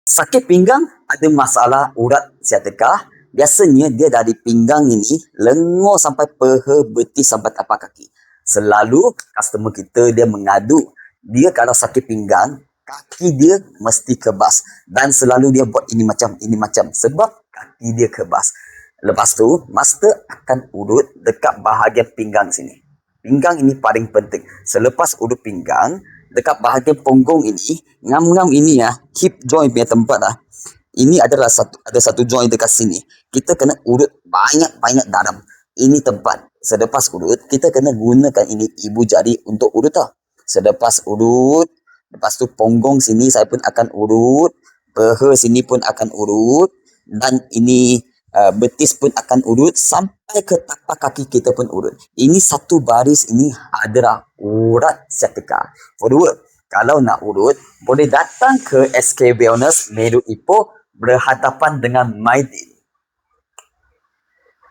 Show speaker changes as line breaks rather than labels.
Sakit pinggang ada masalah urat sciatica. Biasanya dia dari pinggang ini lengur sampai peha, betis sampai tapak kaki. Selalu customer kita dia mengadu, dia kalau sakit pinggang, kaki dia mesti kebas. Dan selalu dia buat ini macam sebab kaki dia kebas. Lepas tu, master akan urut dekat bahagian pinggang sini. Pinggang ini paling penting. Selepas urut pinggang, dekat bahagian punggung ini, ngam-ngam ini ya, hip joint punya tempat lah. Ini adalah ada satu joint dekat sini. Kita kena urut banyak-banyak dalam. Ini tempat. Selepas urut, kita kena gunakan ini ibu jari untuk urut tau. Selepas urut, lepas tu punggung sini saya pun akan urut. Peha sini pun akan urut. Dan ini betis pun akan urut sampai ke tapak kaki kita pun urut. Ini satu baris ini adalah urat sciatica. For the word, kalau nak urut, boleh datang ke SK Wellness Meru Ipoh berhadapan dengan Maidin.